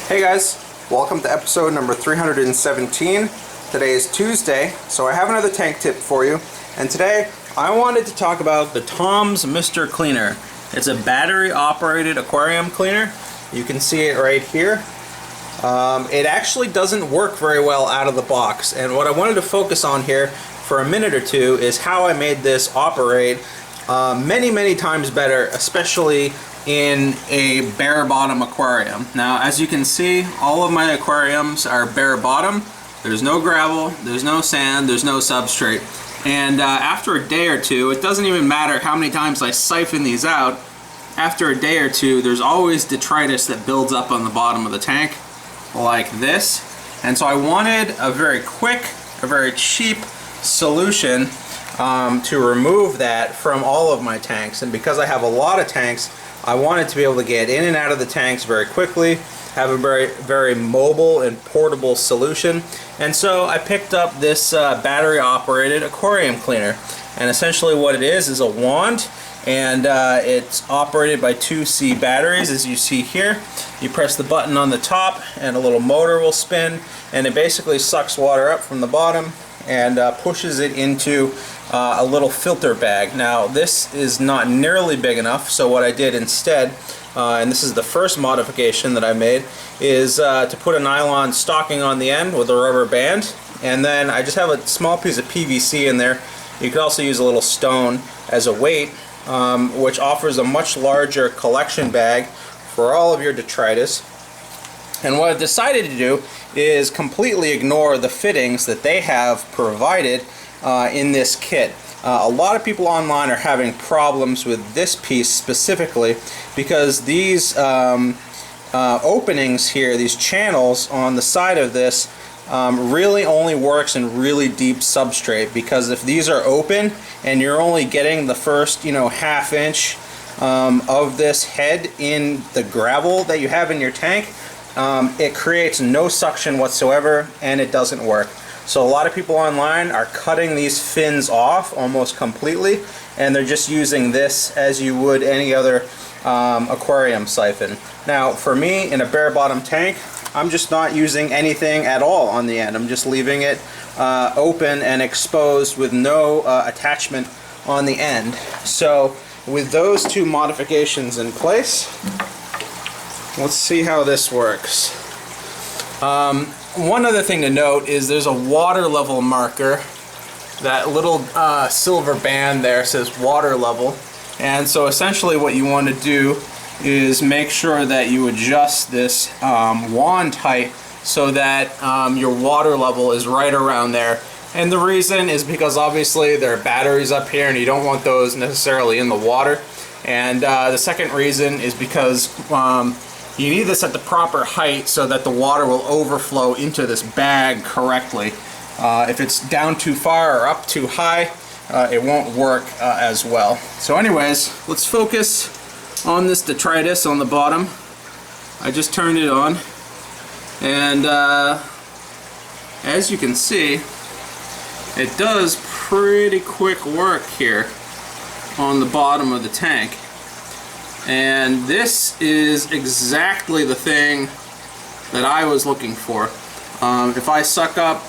Hey guys, welcome to episode number 317. Today is Tuesday, so I have another tank tip for you. And today I wanted to talk about the Tom's Mr. Cleaner. It's a battery operated aquarium cleaner. You can see it right here. It actually doesn't work very well out of the box, and what I wanted to focus on here for a minute or two is how I made this operate many times better, especially in a bare bottom aquarium. Now, as you can see, all of my aquariums are bare bottom. There's no gravel, there's no sand, there's no substrate. And after a day or two, it doesn't even matter how many times I siphon these out, after a day or two there's always detritus that builds up on the bottom of the tank like this. And so I wanted a very quick, a very cheap solution to remove that from all of my tanks. And because I have a lot of tanks, I wanted to be able to get in and out of the tanks very quickly, have a very mobile and portable solution. And so I picked up this battery operated aquarium cleaner. And essentially what it is a wand, and it's operated by 2C batteries, as you see here. You press the button on the top and a little motor will spin, and it basically sucks water up from the bottom and pushes it into a little filter bag. Now this is not nearly big enough, so what I did instead, and this is the first modification that I made, is to put a nylon stocking on the end with a rubber band, and then I just have a small piece of PVC in there. You could also use a little stone as a weight, which offers a much larger collection bag for all of your detritus. And what I've decided to do is completely ignore the fittings that they have provided in this kit. A lot of people online are having problems with this piece specifically because these openings here, these channels on the side of this, really only works in really deep substrate, because if these are open and you're only getting the first half inch of this head in the gravel that you have in your tank, it creates no suction whatsoever and it doesn't work. So a lot of people online are cutting these fins off almost completely, and they're just using this as you would any other aquarium siphon. Now for me, in a bare bottom tank, I'm just not using anything at all on the end. I'm just leaving it open and exposed with no attachment on the end. So with those two modifications in place, let's see how this works. One other thing to note is there's a water level marker. That little silver band there says water level, and so essentially what you want to do is make sure that you adjust this wand height so that your water level is right around there. And the reason is because obviously there are batteries up here and you don't want those necessarily in the water. And the second reason is because you need this at the proper height so that the water will overflow into this bag correctly. If it's down too far or up too high, it won't work as well. So anyways, let's focus on this detritus on the bottom. I just turned it on, and as you can see, it does pretty quick work here on the bottom of the tank. And this is exactly the thing that I was looking for. If I suck up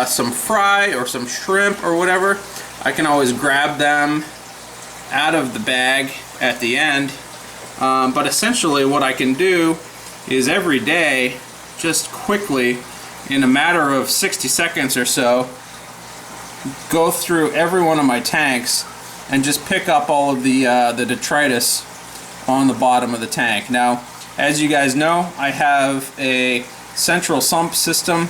some fry or some shrimp or whatever, I can always grab them out of the bag at the end. But essentially what I can do is every day, just quickly, in a matter of 60 seconds or so, go through every one of my tanks and just pick up all of the detritus on the bottom of the tank. Now, as you guys know, I have a central sump system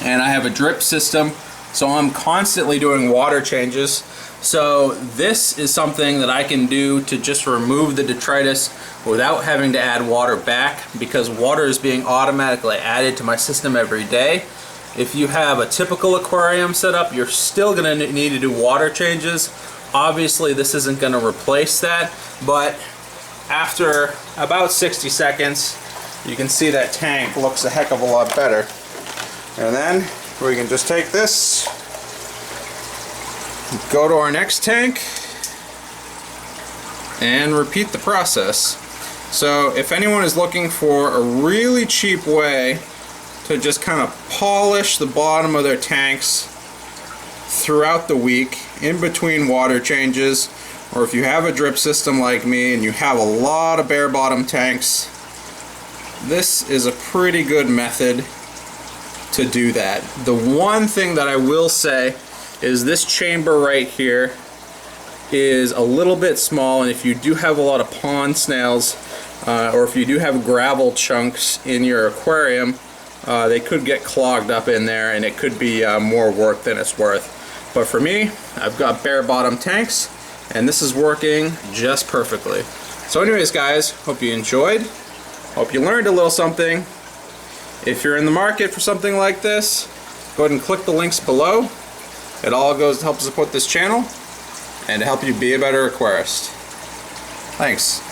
and I have a drip system, so I'm constantly doing water changes. So this is something that I can do to just remove the detritus without having to add water back, because water is being automatically added to my system every day. If you have a typical aquarium setup, you're still going to need to do water changes. Obviously this isn't going to replace that, but after about 60 seconds you can see that tank looks a heck of a lot better. And then we can just take this, go to our next tank, and repeat the process. So if anyone is looking for a really cheap way to just kind of polish the bottom of their tanks throughout the week in between water changes, or if you have a drip system like me and you have a lot of bare bottom tanks, this is a pretty good method to do that. The one thing that I will say is this chamber right here is a little bit small, and if you do have a lot of pond snails or if you do have gravel chunks in your aquarium, they could get clogged up in there and it could be more work than it's worth. But for me, I've got bare bottom tanks and this is working just perfectly. So anyways guys, hope you enjoyed. Hope you learned a little something. If you're in the market for something like this, go ahead and click the links below. It all goes to help support this channel and to help you be a better aquarist. Thanks.